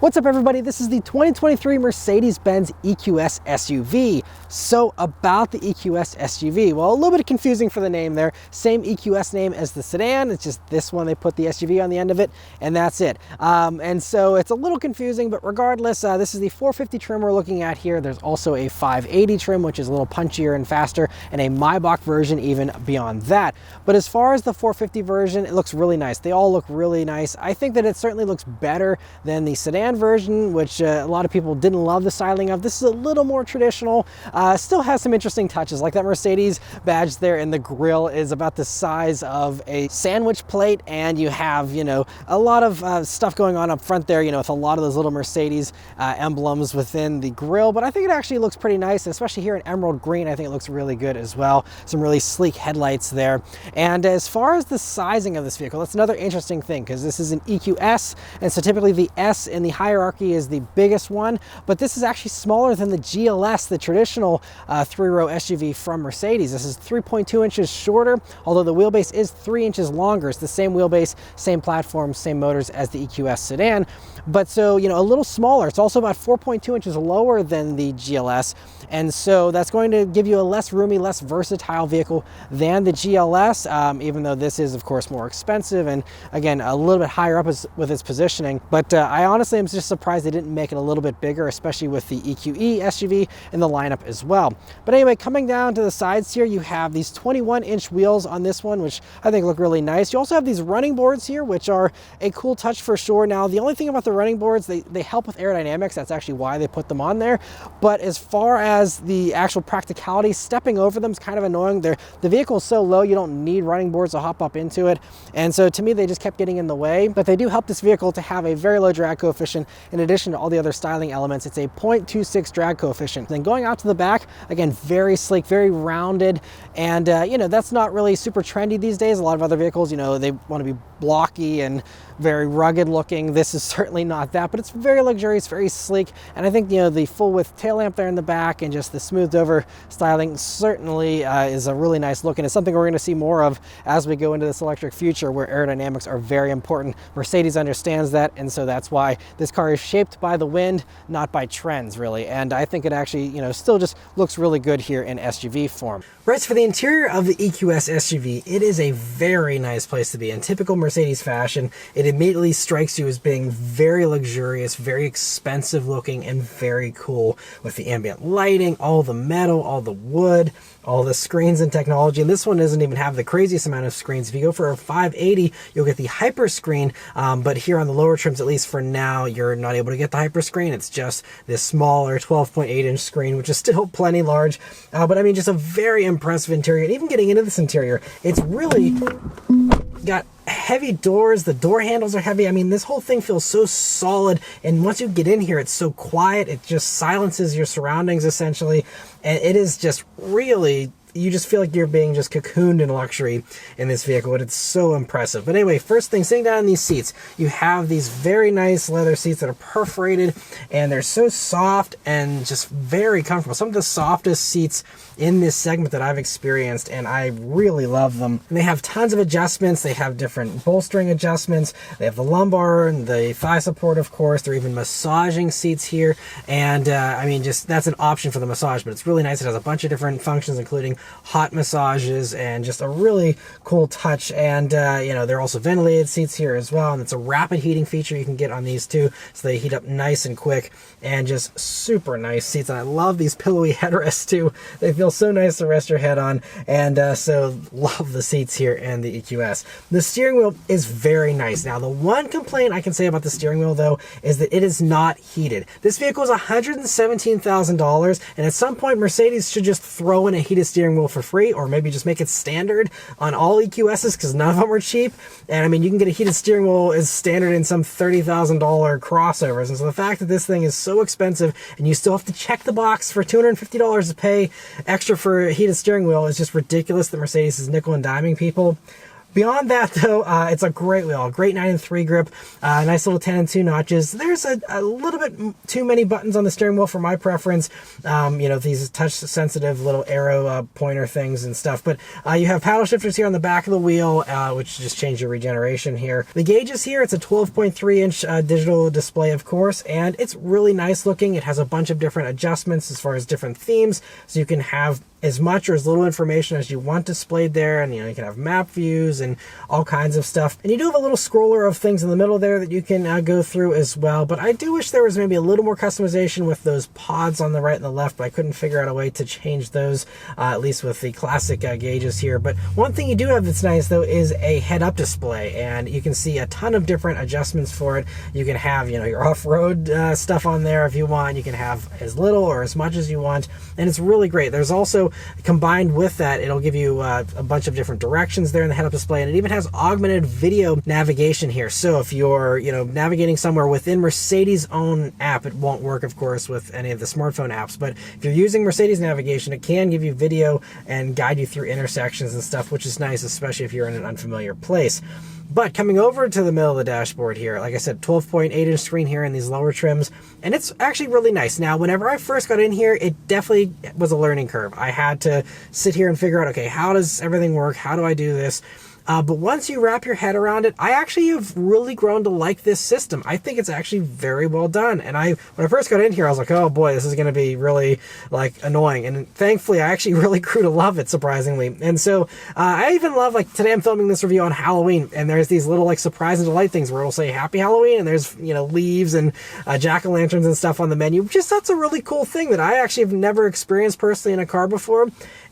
What's up everybody, this is the 2023 Mercedes-Benz EQS SUV. So about the EQS SUV, well, a little bit confusing for the name there. Same EQS name as the sedan, it's just this one they put the SUV on the end of it, and that's it. And so it's a little confusing, but regardless, this is the 450 trim we're looking at here. There's also a 580 trim, which is a little punchier and faster, and a Maybach version even beyond that. But as far as the 450 version, it looks really nice. They all look really nice. I think that it certainly looks better than the sedan version, which a lot of people didn't love the styling of. This is a little more traditional, still has some interesting touches, like that Mercedes badge there in the grille is about the size of a sandwich plate, and you have, you know, a lot of stuff going on up front there, you know, with a lot of those little Mercedes emblems within the grille. But I think it actually looks pretty nice, especially here in emerald green. I think it looks really good as well. Some really sleek headlights there. And as far as the sizing of this vehicle, that's another interesting thing, because this is an EQS, and so typically the S in the hierarchy is the biggest one, but this is actually smaller than the GLS, the traditional three-row SUV from Mercedes. This is 3.2 inches shorter, although the wheelbase is 3 inches longer. It's the same wheelbase, same platform, same motors as the EQS sedan, but so, you know, a little smaller. It's also about 4.2 inches lower than the GLS, and so that's going to give you a less roomy, less versatile vehicle than the GLS, even though this is, of course, more expensive and, again, a little bit higher up with its positioning. But I honestly am just surprised they didn't make it a little bit bigger, especially with the EQE SUV in the lineup as well. But anyway, coming down to the sides here, you have these 21-inch wheels on this one, which I think look really nice. You also have these running boards here, which are a cool touch for sure. Now, the only thing about the running boards, they help with aerodynamics. That's actually why they put them on there. But as far as the actual practicality, stepping over them is kind of annoying. The vehicle is so low, you don't need running boards to hop up into it. And so to me, they just kept getting in the way. But they do help this vehicle to have a very low drag coefficient. In addition to all the other styling elements, it's a 0.26 drag coefficient. Then going out to the back, again, very sleek, very rounded, and you know, that's not really super trendy these days. A lot of other vehicles, you know, they want to be blocky and very rugged looking. This is certainly not that, but it's very luxurious, very sleek, and I think, you know, the full width tail lamp there in the back and just the smoothed over styling certainly is a really nice look, and it's something we're going to see more of as we go into this electric future, where aerodynamics are very important. Mercedes understands that, and so that's why this car is shaped by the wind, not by trends, really. And I think it actually, you know, still just looks really good here in SUV form. Right, so for the interior of the EQS SUV, it is a very nice place to be. In typical Mercedes fashion, it immediately strikes you as being very luxurious, very expensive looking, and very cool, with the ambient lighting, all the metal, all the wood, all the screens and technology. And this one doesn't even have the craziest amount of screens. If you go for a 580, you'll get the hyper screen, but here on the lower trims, at least for now, you're not able to get the hyper screen. It's just this smaller 12.8-inch screen, which is still plenty large, but I mean, just a very impressive interior. And even getting into this interior, it's really got heavy doors. The door handles are heavy. I mean, this whole thing feels so solid, and once you get in here, it's so quiet. It just silences your surroundings essentially, and it is just really, you just feel like you're being just cocooned in luxury in this vehicle, and it's so impressive. But anyway, first thing, sitting down in these seats, you have these very nice leather seats that are perforated, and they're so soft and just very comfortable. Some of the softest seats in this segment that I've experienced, and I really love them. And they have tons of adjustments. They have different bolstering adjustments. They have the lumbar and the thigh support, of course. They're even massaging seats here, and I mean, just that's an option for the massage, but it's really nice. It has a bunch of different functions, including hot massages, and just a really cool touch. And you know, they're also ventilated seats here as well, and it's a rapid heating feature you can get on these too, so they heat up nice and quick, and just super nice seats. And I love these pillowy headrests too. They feel so nice to rest your head on, and so love the seats here in the EQS. The steering wheel is very nice. Now, the one complaint I can say about the steering wheel, though, is that it is not heated. This vehicle is $117,000, and at some point, Mercedes should just throw in a heated steering wheel for free, or maybe just make it standard on all EQSs, because none of them are cheap. And I mean, you can get a heated steering wheel as standard in some $30,000 crossovers, and so the fact that this thing is so expensive and you still have to check the box for $250 to pay extra for a heated steering wheel is just ridiculous that Mercedes is nickel and diming people. Beyond that, though, it's a great wheel, great 9-3 grip, nice little 10 and 2 notches. There's a little bit too many buttons on the steering wheel for my preference. You know, these touch-sensitive little arrow pointer things and stuff. But you have paddle shifters here on the back of the wheel, which just change your regeneration here. The gauges here, it's a 12.3-inch digital display, of course, and it's really nice looking. It has a bunch of different adjustments as far as different themes, so you can have as much or as little information as you want displayed there, and you know, you can have map views and all kinds of stuff. And you do have a little scroller of things in the middle there that you can go through as well, but I do wish there was maybe a little more customization with those pods on the right and the left, but I couldn't figure out a way to change those, at least with the classic gauges here. But one thing you do have that's nice, though, is a head-up display, and you can see a ton of different adjustments for it. You can have, you know, your off-road stuff on there if you want. You can have as little or as much as you want, and it's really great. There's also, combined with that, it'll give you a bunch of different directions there in the head-up display, and it even has augmented video navigation here. So if you're, you know, navigating somewhere within Mercedes' own app, it won't work, of course, with any of the smartphone apps, but if you're using Mercedes navigation, it can give you video and guide you through intersections and stuff, which is nice, especially if you're in an unfamiliar place. But coming over to the middle of the dashboard here, like I said, 12.8-inch screen here in these lower trims, and it's actually really nice. Now, whenever I first got in here, it definitely was a learning curve. I had to sit here and figure out, okay, how does everything work? How do I do this? But once you wrap your head around it, I actually have really grown to like this system. I think it's actually very well done. And when I first got in here, I was like, oh boy, this is going to be really like annoying. And thankfully, I actually really grew to love it, surprisingly. And so I even love, like today I'm filming this review on Halloween, and there's these little like surprise and delight things where it'll say Happy Halloween, and there's, you know, leaves and jack-o'-lanterns and stuff on the menu. Just that's a really cool thing that I actually have never experienced personally in a car before.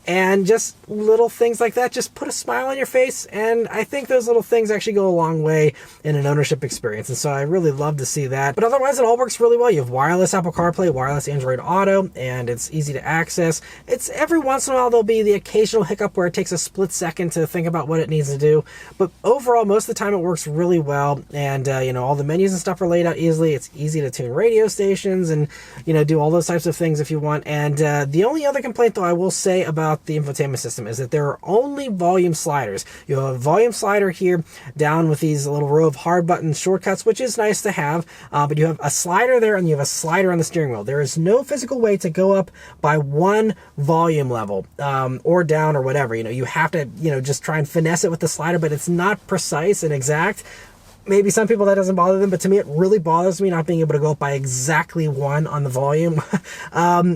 And just little things like that just put a smile on your face, and I think those little things actually go a long way in an ownership experience, and so I really love to see that. But otherwise, it all works really well. You have wireless Apple CarPlay, wireless Android Auto, and it's easy to access. It's every once in a while there'll be the occasional hiccup where it takes a split second to think about what it needs to do, but overall, most of the time it works really well, and you know, all the menus and stuff are laid out easily. It's easy to tune radio stations and, you know, do all those types of things if you want. And the only other complaint, though, I will say about the infotainment system is that there are only volume sliders. You have a volume slider here down with these little row of hard button shortcuts, which is nice to have, but you have a slider there and you have a slider on the steering wheel. There is no physical way to go up by one volume level or down or whatever. You know, you have to, you know, just try and finesse it with the slider, but it's not precise and exact. Maybe some people that doesn't bother them, but to me it really bothers me not being able to go up by exactly one on the volume.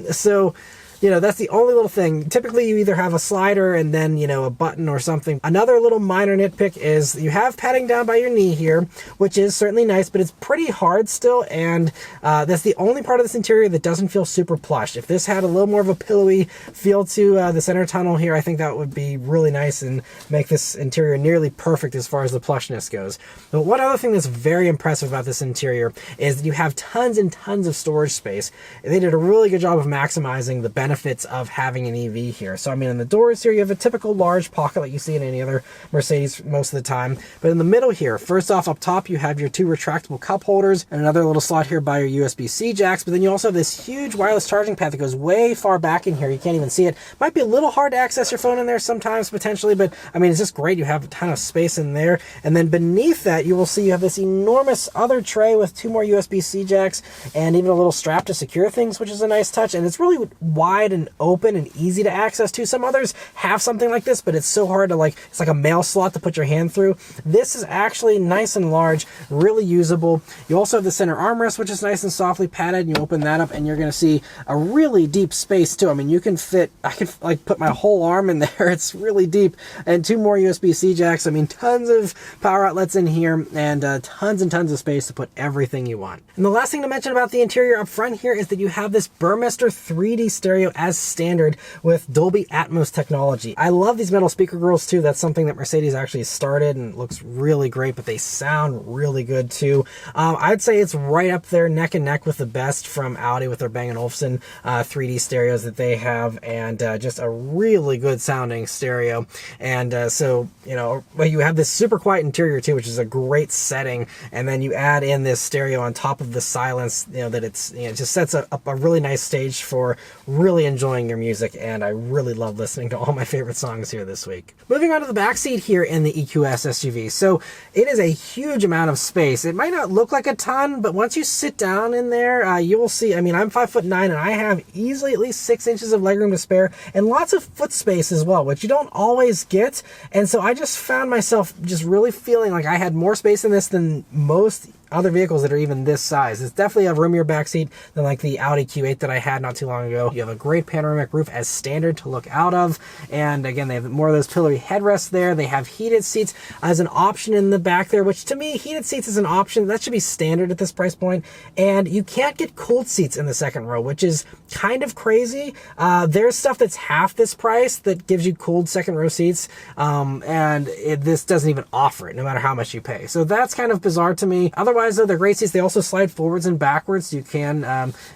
So, you know, that's the only little thing. Typically, you either have a slider and then, you know, a button or something. Another little minor nitpick is you have padding down by your knee here, which is certainly nice, but it's pretty hard still, and that's the only part of this interior that doesn't feel super plush. If this had a little more of a pillowy feel to the center tunnel here, I think that would be really nice and make this interior nearly perfect as far as the plushness goes. But one other thing that's very impressive about this interior is that you have tons and tons of storage space. They did a really good job of maximizing the benefits of having an EV here. So I mean, in the doors here, you have a typical large pocket like you see in any other Mercedes most of the time. But in the middle here, first off, up top, you have your two retractable cup holders and another little slot here by your USB-C jacks. But then you also have this huge wireless charging pad that goes way far back in here. You can't even see it. Might be a little hard to access your phone in there sometimes, potentially, but I mean, it's just great. You have a ton of space in there. And then beneath that, you will see you have this enormous other tray with two more USB-C jacks and even a little strap to secure things, which is a nice touch. And it's really wide and open and easy to access too. Some others have something like this, but it's so hard to, like, it's like a mail slot to put your hand through. This is actually nice and large, really usable. You also have the center armrest, which is nice and softly padded. You open that up and you're going to see a really deep space too. I mean, you can fit, I can like put my whole arm in there. It's really deep. And two more USB-C jacks. I mean, tons of power outlets in here and tons of space to put everything you want. And the last thing to mention about the interior up front here is that you have this Burmester 3D stereo as standard with Dolby Atmos technology. I love these metal speaker grills too. That's something that Mercedes actually started and looks really great, but they sound really good too. I'd say it's right up there neck and neck with the best from Audi with their Bang & Olufsen 3D stereos that they have, and just a really good sounding stereo. And so, you know, but you have this super quiet interior too, which is a great setting, and then you add in this stereo on top of the silence, you know, that it's, you know, it just sets up a really nice stage for really really enjoying your music, and I really love listening to all my favorite songs here this week. Moving on to the back seat here in the EQS SUV. So it is a huge amount of space. It might not look like a ton, but once you sit down in there, you will see, I mean, I'm 5'9", and I have easily at least 6 inches of legroom to spare, and lots of foot space as well, which you don't always get. And so I just found myself just really feeling like I had more space in this than most other vehicles that are even this size. It's definitely a roomier backseat than like the Audi Q8 that I had not too long ago. You have a great panoramic roof as standard to look out of. And again, they have more of those pillory headrests there. They have heated seats as an option in the back there, which to me, heated seats is an option. That should be standard at this price point. And you can't get cooled seats in the second row, which is kind of crazy. There's stuff that's half this price that gives you cooled second row seats. This doesn't even offer it, no matter how much you pay. So that's kind of bizarre to me. Otherwise, though, they're great seats. They also slide forwards and backwards. You can,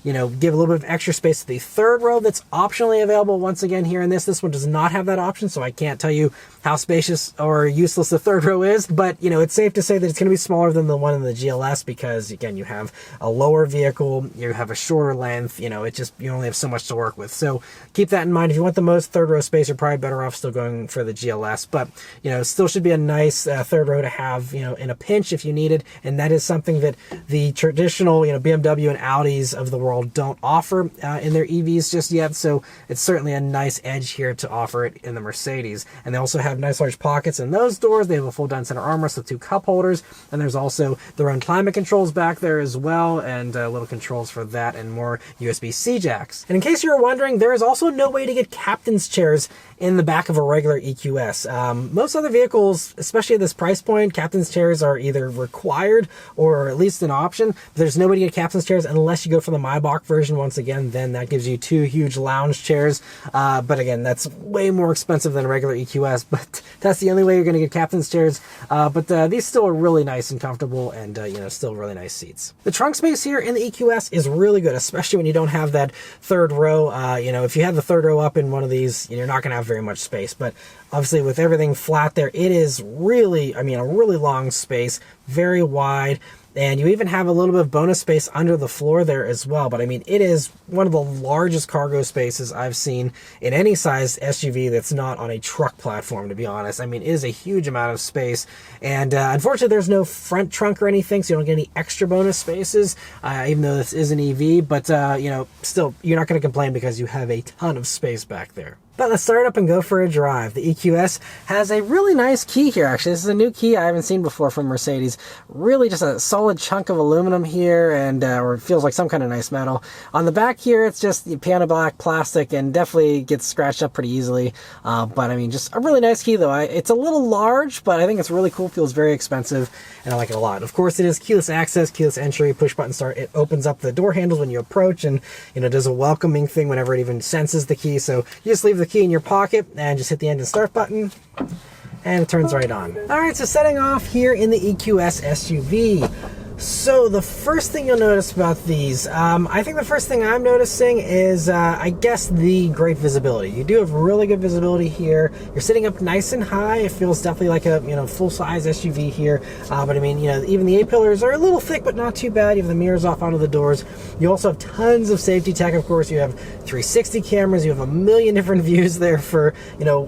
give a little bit of extra space to the third row that's optionally available once again here in this. This one does not have that option, so I can't tell you how spacious or useless the third row is. But, it's safe to say that it's going to be smaller than the one in the GLS because, again, you have a lower vehicle, you have a shorter length, you only have so much to work with. So keep that in mind. If you want the most third row space, you're probably better off still going for the GLS. But, still should be a nice third row to have, in a pinch if you need it. And that is something that the traditional, BMW and Audis of the world don't offer in their EVs just yet. So it's certainly a nice edge here to offer it in the Mercedes. And they also have nice large pockets in those doors. They have a full down center armrest with 2 cup holders. And there's also their own climate controls back there as well. And little controls for that and more USB-C jacks. And in case you're wondering, there is also no way to get captain's chairs in the back of a regular EQS. Most other vehicles, especially at this price point, captain's chairs are either required or at least an option. But there's no way to get captain's chairs unless you go for the Maybach version. Once again, then that gives you 2 huge lounge chairs. But again, that's way more expensive than a regular EQS, but that's the only way you're going to get captain's chairs. But these still are really nice and comfortable and, still really nice seats. The trunk space here in the EQS is really good, especially when you don't have that third row. If you have the third row up in one of these, you're not going to have very much space. But obviously with everything flat there, it is really, a really long space, very wide. And you even have a little bit of bonus space under the floor there as well. But it is one of the largest cargo spaces I've seen in any size SUV that's not on a truck platform, to be honest. it is a huge amount of space. And unfortunately, there's no front trunk or anything, so you don't get any extra bonus spaces, even though this is an EV. But, still, you're not going to complain because you have a ton of space back there. But let's start up and go for a drive. The EQS has a really nice key here, actually. This is a new key I haven't seen before from Mercedes. Really just a solid chunk of aluminum here, and or it feels like some kind of nice metal. On the back here, it's just piano black plastic and definitely gets scratched up pretty easily. But just a really nice key, though. It's a little large, but I think it's really cool. Feels very expensive, and I like it a lot. Of course, it is keyless access, keyless entry, push button start. It opens up the door handles when you approach, and does a welcoming thing whenever it even senses the key. So you just leave the key in your pocket and just hit the engine start button and it turns right on. All right, so setting off here in the EQS SUV. So the first thing you'll notice about these, I think the first thing I'm noticing is, I guess, the great visibility. You do have really good visibility here. You're sitting up nice and high. It feels definitely like a, full-size SUV here. But even the A-pillars are a little thick, but not too bad. You have the mirrors off onto the doors. You also have tons of safety tech, of course. You have 360 cameras. You have a million different views there for,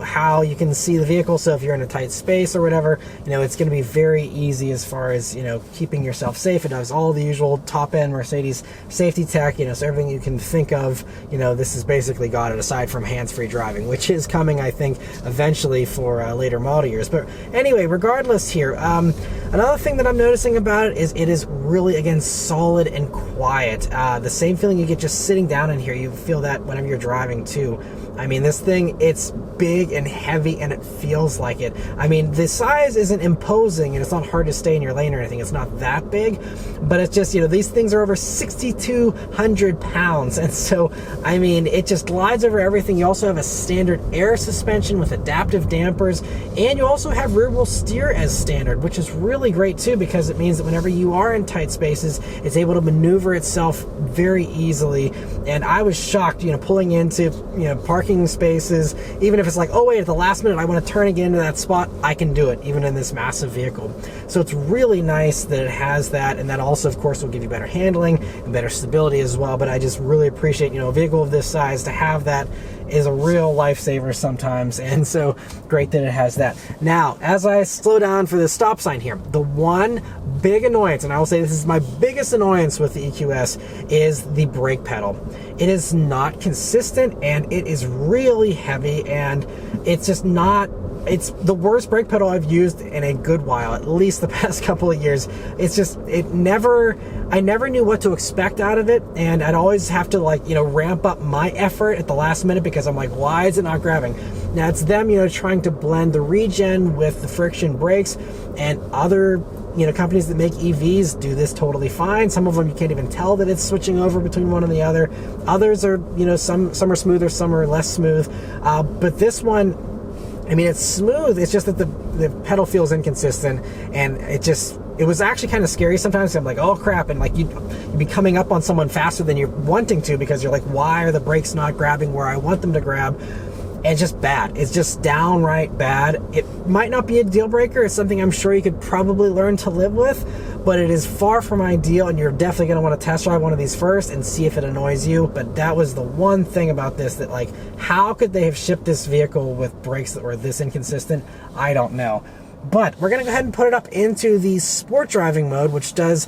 how you can see the vehicle. So if you're in a tight space or whatever, it's going to be very easy as far as, keeping yourself safe. It does all the usual top-end Mercedes safety tech, so everything you can think of, this has basically got it, aside from hands-free driving, which is coming, I think, eventually for later model years. But anyway, regardless here, another thing that I'm noticing about it is really, again, solid and quiet. The same feeling you get just sitting down in here, you feel that whenever you're driving too. This thing, it's big and heavy and it feels like it. The size isn't imposing and it's not hard to stay in your lane or anything. It's not that big, but it's just, these things are over 6,200 pounds. And so, it just glides over everything. You also have a standard air suspension with adaptive dampers, and you also have rear wheel steer as standard, which is really great too, because it means that whenever you are in tight spaces, it's able to maneuver itself very easily. And I was shocked, pulling into, parking parking spaces. Even if it's like, oh wait, at the last minute I want to turn again into that spot, I can do it even in this massive vehicle. So it's really nice that it has that, and that also of course will give you better handling and better stability as well. But I just really appreciate, you know, a vehicle of this size to have that is a real lifesaver sometimes, and so great that it has that. Now, as I slow down for the stop sign here, the one big annoyance, and I will say this is my biggest annoyance with the EQS, is the brake pedal. It is not consistent, and it is really heavy, and it's just not, it's the worst brake pedal I've used in a good while, at least the past couple of years. It's just, I never knew what to expect out of it, and I'd always have to, like, you know, ramp up my effort at the last minute because I'm like, why is it not grabbing? Now it's them, you know, trying to blend the regen with the friction brakes, and other, you know, companies that make EVs do this totally fine. Some of them you can't even tell that it's switching over between one and the other. Others are, you know, some are smoother, some are less smooth. But this one, I mean, it's smooth. It's just that the pedal feels inconsistent, and it was actually kind of scary sometimes. I'm like, oh crap, and like you'd be coming up on someone faster than you're wanting to because you're like, why are the brakes not grabbing where I want them to grab? And it's just bad. It's just downright bad. It might not be a deal breaker. It's something I'm sure you could probably learn to live with, but it is far from ideal, and you're definitely going to want to test drive one of these first and see if it annoys you. But that was the one thing about this that, like, how could they have shipped this vehicle with brakes that were this inconsistent? I don't know. But we're going to go ahead and put it up into the sport driving mode, which does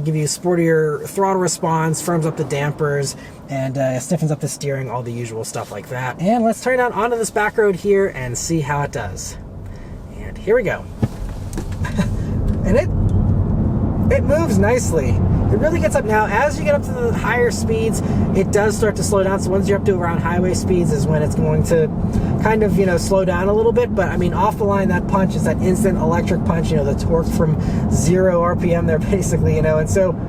give you sportier throttle response, firms up the dampers, and stiffens up the steering, all the usual stuff like that. And let's turn it on onto this back road here and see how it does. And here we go. And it moves nicely. It really gets up. Now, as you get up to the higher speeds, it does start to slow down. So once you're up to around highway speeds is when it's going to kind of, you know, slow down a little bit. But I mean, off the line, that punch is that instant electric punch, you know, the torque from 0 RPM there basically, you know, and so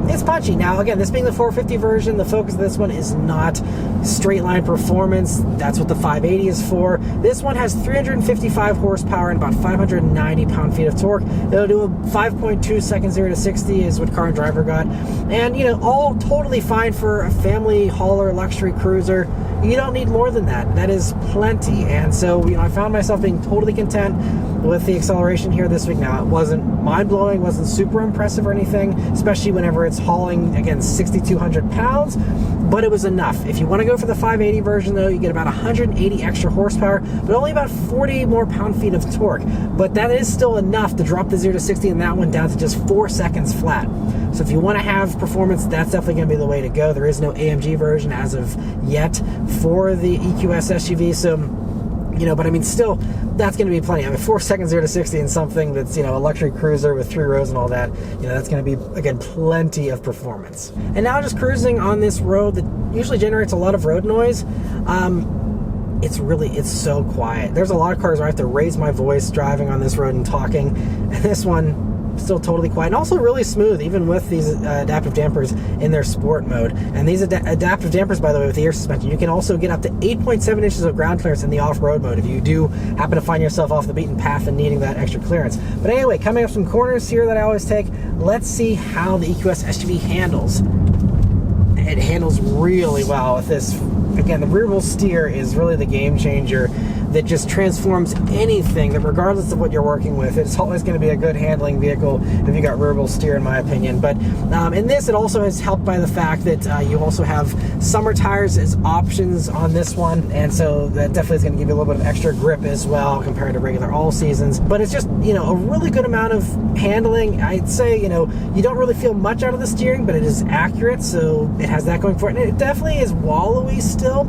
it's punchy. Now, again, this being the 450 version, the focus of this one is not straight line performance. That's what the 580 is for. This one has 355 horsepower and about 590 pound-feet of torque. It'll do a 5.2 seconds 0 to 60 is what Car and Driver got. And, you know, all totally fine for a family hauler, luxury cruiser. You don't need more than that. That is plenty. And so, you know, I found myself being totally content with the acceleration here this week. Now, it wasn't mind-blowing, wasn't super impressive or anything, especially whenever it's hauling, again, 6,200 pounds, but it was enough. If you want to go for the 580 version, though, you get about 180 extra horsepower, but only about 40 more pound-feet of torque. But that is still enough to drop the 0 to 60 in that one down to just 4 seconds flat. So if you want to have performance, that's definitely going to be the way to go. There is no AMG version as of yet for the EQS SUV, so, you know, but I mean, still, that's going to be plenty. I mean, 4 seconds 0 to 60 in something that's, you know, a luxury cruiser with 3 rows and all that, you know, that's going to be, again, plenty of performance. And now just cruising on this road that usually generates a lot of road noise, it's so quiet. There's a lot of cars where I have to raise my voice driving on this road and talking, and this one, still totally quiet, and also really smooth, even with these adaptive dampers in their sport mode. And these adaptive dampers, by the way, with the air suspension, you can also get up to 8.7 inches of ground clearance in the off-road mode if you do happen to find yourself off the beaten path and needing that extra clearance. But anyway, coming up some corners here that I always take, let's see how the EQS SUV handles. It handles really well with this. Again, the rear wheel steer is really the game changer that just transforms anything, that regardless of what you're working with, it's always going to be a good handling vehicle if you got rear wheel steer, in my opinion. But in this, it also is helped by the fact that you also have summer tires as options on this one, and so that definitely is going to give you a little bit of extra grip as well compared to regular all seasons. But it's just, you know, a really good amount of handling. I'd say, you know, you don't really feel much out of the steering, but it is accurate, so it has that going for it. And it definitely is wallowy still,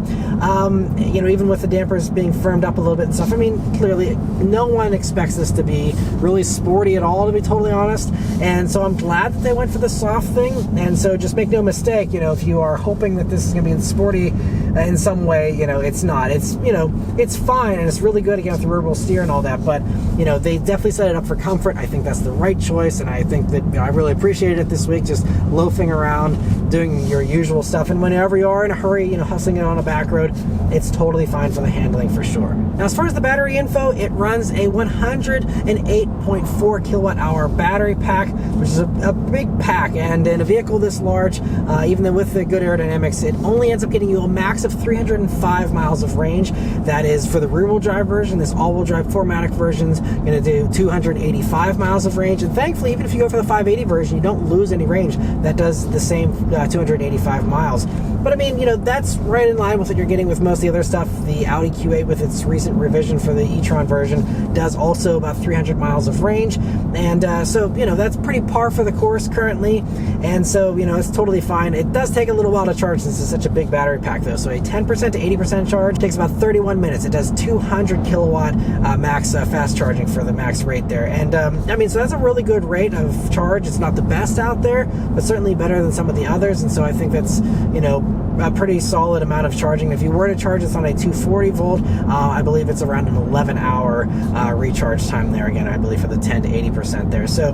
you know, even with the dampers being firmed up a little bit and stuff. I mean, clearly no one expects this to be really sporty at all, to be totally honest, and so I'm glad that they went for the soft thing. And so just make no mistake, you know, if you are hoping that this is going to be sporty in some way, you know, it's not. It's, you know, it's fine, and it's really good, again, with the rear wheel steer and all that, but, you know, they definitely set it up for comfort. I think that's the right choice, and I think that, you know, I really appreciated it this week, just loafing around, doing your usual stuff, and whenever you are in a hurry, you know, hustling it on a back road, it's totally fine for the handling for sure. Now, as far as the battery info, it runs a 108.4 kilowatt hour battery pack, which is a big pack. And in a vehicle this large, even though with the good aerodynamics, it only ends up getting you a max of 305 miles of range. That is for the rear-wheel drive version. This all-wheel drive 4MATIC version's going to do 285 miles of range. And thankfully, even if you go for the 580 version, you don't lose any range. That does the same 285 miles. But I mean, you know, that's right in line with what you're getting with most of the other stuff. The Audi Q8 with its recent revision for the e-tron version does also about 300 miles of range. And so, you know, that's pretty par for the course currently. And so, you know, it's totally fine. It does take a little while to charge since it's such a big battery pack though. So a 10% to 80% charge takes about 31 minutes. It does 200 kilowatt max fast charging for the max rate there. And I mean, so that's a really good rate of charge. It's not the best out there, but certainly better than some of the others. And so I think that's, you know, a pretty solid amount of charging. If you were to charge this on a 240 volt, I believe it's around an 11-hour recharge time there. Again, I believe for the 10 to 80% there. So,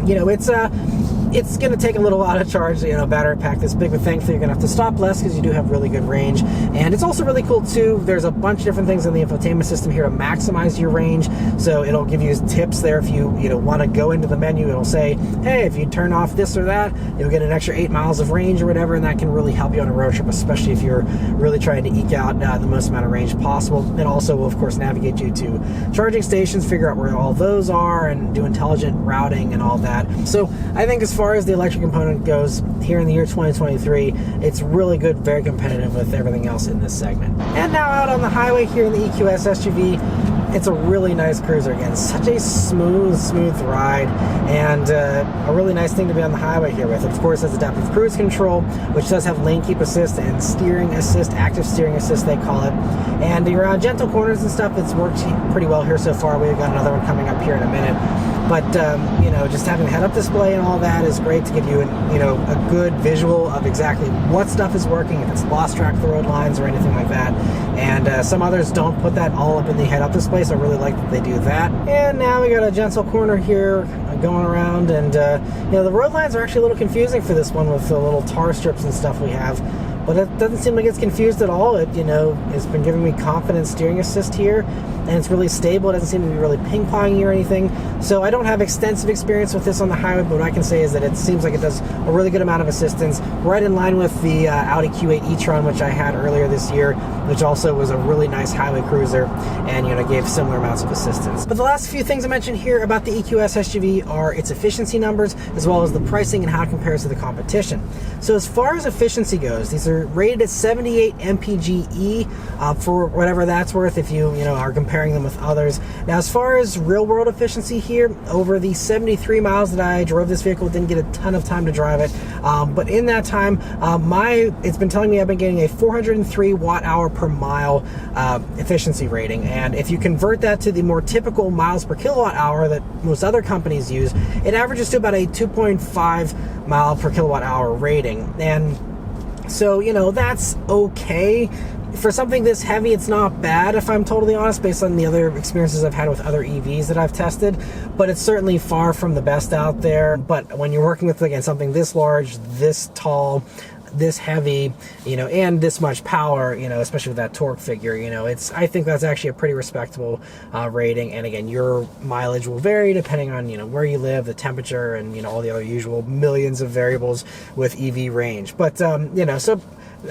you know, it's going to take a little while to charge, you know, a battery pack this big, but thankfully you're going to have to stop less because you do have really good range. And it's also really cool too. There's a bunch of different things in the infotainment system here to maximize your range. So it'll give you tips there if you know, want to go into the menu. It'll say, hey, if you turn off this or that, you'll get an extra 8 miles of range or whatever, and that can really help you on a road trip, especially if you're really trying to eke out the most amount of range possible. It also will, of course, navigate you to charging stations, figure out where all those are, and do intelligent routing and all that. So I think as far as the electric component goes here in the year 2023, it's really good, very competitive with everything else in this segment. And now out on the highway here in the EQS SUV, it's a really nice cruiser. Again, such a smooth ride, and a really nice thing to be on the highway here with. Of course, has adaptive cruise control, which does have lane keep assist and steering assist, active steering assist they call it. And you're on gentle corners and stuff, it's worked pretty well here so far. We've got another one coming up here in a minute. But, you know, just having the head-up display and all that is great to give you, you know, a good visual of exactly what stuff is working, if it's lost track of the road lines or anything like that. And some others don't put that all up in the head-up display, so I really like that they do that. And now we got a gentle corner here going around, and, you know, the road lines are actually a little confusing for this one with the little tar strips and stuff we have. But it doesn't seem like it's confused at all. It, you know, has been giving me confident steering assist here, and it's really stable. It doesn't seem to be really ping-ponging or anything. So I don't have extensive experience with this on the highway, but what I can say is that it seems like it does a really good amount of assistance, right in line with the Audi Q8 e-tron, which I had earlier this year, which also was a really nice highway cruiser, and, you know, gave similar amounts of assistance. But the last few things I mentioned here about the EQS SUV are its efficiency numbers, as well as the pricing and how it compares to the competition. So as far as efficiency goes, these are rated at 78 mpge for whatever that's worth if you know, are comparing them with others. Now, as far as real-world efficiency here, over the 73 miles that I drove this vehicle, didn't get a ton of time to drive it, but in that time, it's been telling me I've been getting a 403 watt-hour per mile efficiency rating, and if you convert that to the more typical miles per kilowatt hour that most other companies use, it averages to about a 2.5 mile per kilowatt hour rating. And so, you know, that's okay. For something this heavy, it's not bad, if I'm totally honest, based on the other experiences I've had with other EVs that I've tested, but it's certainly far from the best out there. But when you're working with, again, something this large, this tall, this heavy, you know, and this much power, you know, especially with that torque figure, you know, I think that's actually a pretty respectable rating. And again, your mileage will vary depending on, you know, where you live, the temperature, and, you know, all the other usual millions of variables with EV range. But, you know, so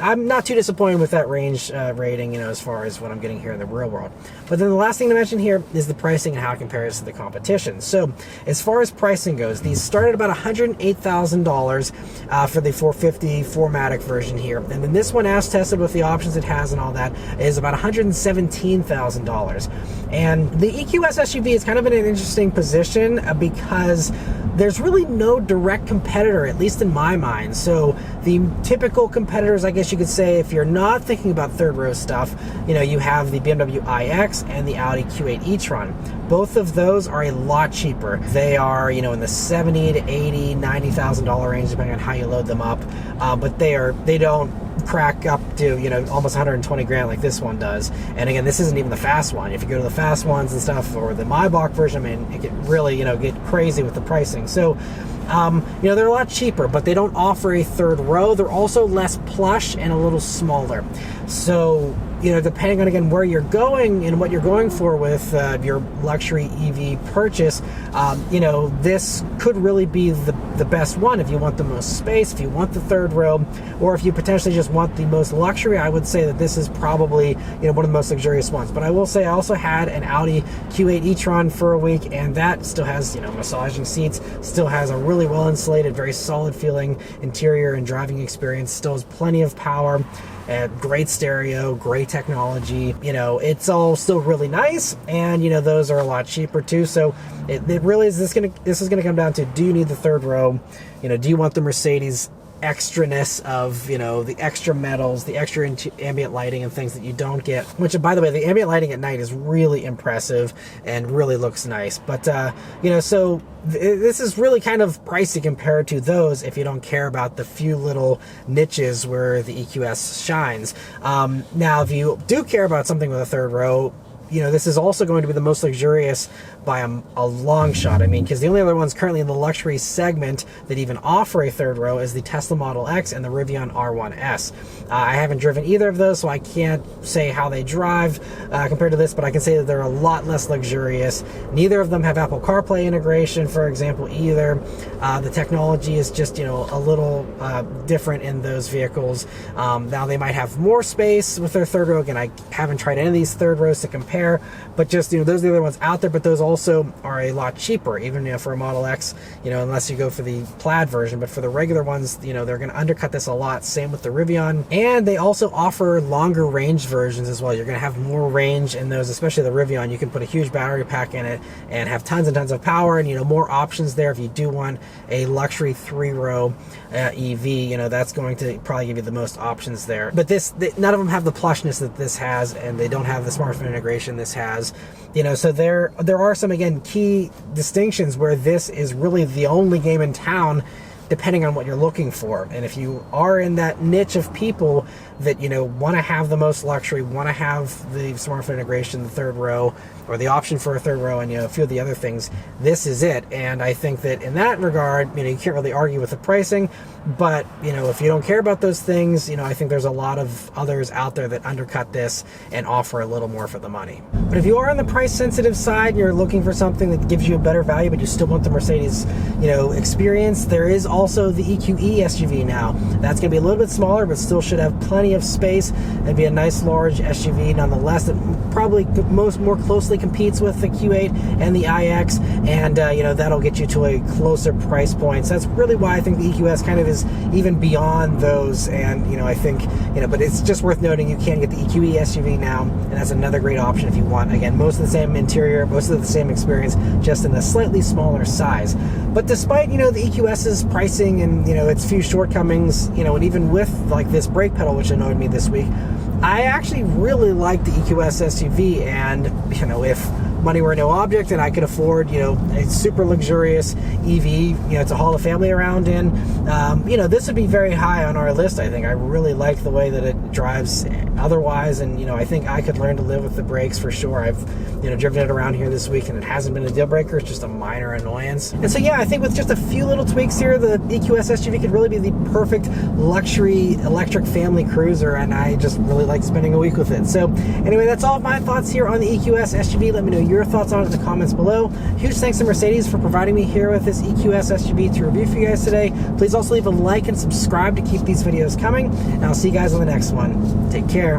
I'm not too disappointed with that range rating, you know, as far as what I'm getting here in the real world. But then the last thing to mention here is the pricing and how it compares to the competition. So as far as pricing goes, these start at about $108,000 for the 450 4MATIC version here. And then this one, as tested with the options it has and all that, is about $117,000. And the EQS SUV is kind of in an interesting position because there's really no direct competitor, at least in my mind. So the typical competitors, I guess you could say, if you're not thinking about third row stuff, you know, you have the BMW iX and the Audi Q8 e-tron. Both of those are a lot cheaper. They are, you know, in the $70,000 to $80,000, $90,000 range, depending on how you load them up. But they don't crack up to, you know, almost 120 grand like this one does. And again, this isn't even the fast one. If you go to the fast ones and stuff, or the Maybach version, I mean, it can really, you know, get crazy with the pricing. So You know, they're a lot cheaper, but they don't offer a third row. They're also less plush and a little smaller. So, you know, depending on, again, where you're going and what you're going for with your luxury EV purchase, you know, this could really be the best one if you want the most space, if you want the third row, or if you potentially just want the most luxury. I would say that this is probably, you know, one of the most luxurious ones. But I will say I also had an Audi Q8 e-tron for a week, and that still has, you know, massaging seats, still has a really well insulated, very solid feeling interior and driving experience, still has plenty of power. Great stereo, great technology. You know, it's all still really nice, and you know, those are a lot cheaper too. So it really is this is gonna come down to, do you need the third row? You know, do you want the Mercedes extraness of, you know, the extra metals, the extra ambient lighting and things that you don't get, which, by the way, the ambient lighting at night is really impressive and really looks nice. But you know, so this is really kind of pricey compared to those if you don't care about the few little niches where the EQS shines. Now, if you do care about something with a third row, you know, this is also going to be the most luxurious by a long shot. I mean, because the only other ones currently in the luxury segment that even offer a third row is the Tesla Model X and the Rivian R1S. I haven't driven either of those, so I can't say how they drive compared to this, but I can say that they're a lot less luxurious. Neither of them have Apple CarPlay integration, for example, either. The technology is just, you know, a little different in those vehicles. Now, they might have more space with their third row. Again, I haven't tried any of these third rows to compare, but just, you know, those are the other ones out there, but those also are a lot cheaper, even, you know, for a Model X, you know, unless you go for the plaid version. But for the regular ones, you know, they're going to undercut this a lot. Same with the Rivian, and they also offer longer range versions as well. You're going to have more range in those, especially the Rivian. You can put a huge battery pack in it and have tons and tons of power, and, you know, more options there if you do want a luxury three-row EV. You know, that's going to probably give you the most options there. But none of them have the plushness that this has, and they don't have the smartphone integration this has. You know, so there are some, again, key distinctions where this is really the only game in town, depending on what you're looking for. And if you are in that niche of people that, you know, want to have the most luxury, want to have the smartphone integration, the third row, or the option for a third row, and, you know, a few of the other things, this is it. And I think that in that regard, you know, you can't really argue with the pricing, but, you know, if you don't care about those things, you know, I think there's a lot of others out there that undercut this and offer a little more for the money. But if you are on the price sensitive side, you're looking for something that gives you a better value, but you still want the Mercedes, you know, experience, there is also the EQE SUV now. That's going to be a little bit smaller, but still should have plenty of space and be a nice large SUV nonetheless, that probably more closely competes with the Q8 and the iX, and you know, that'll get you to a closer price point. So that's really why I think the EQS kind of is even beyond those. And, you know, I think, you know, but it's just worth noting you can get the EQE SUV now, and that's another great option if you want, again, most of the same interior, most of the same experience, just in a slightly smaller size. But despite, you know, the EQS's pricing and, you know, its few shortcomings, you know, and even with like this brake pedal, which annoyed me this week, I actually really like the EQS SUV. And, you know, if money were no object and I could afford, you know, a super luxurious EV, you know, to haul a family around in, you know, this would be very high on our list. I think I really like the way that it drives otherwise, and, you know, I think I could learn to live with the brakes for sure. I've, you know, driven it around here this week, and it hasn't been a deal breaker. It's just a minor annoyance. And so, yeah, I think with just a few little tweaks here, the EQS SUV could really be the perfect luxury electric family cruiser, and I just really like spending a week with it. So anyway, that's all of my thoughts here on the EQS SUV. Let me know your thoughts on it in the comments below. Huge thanks to Mercedes for providing me here with this EQS SUV to review for you guys today. Please also leave a like and subscribe to keep these videos coming, and I'll see you guys on the next one. Take care.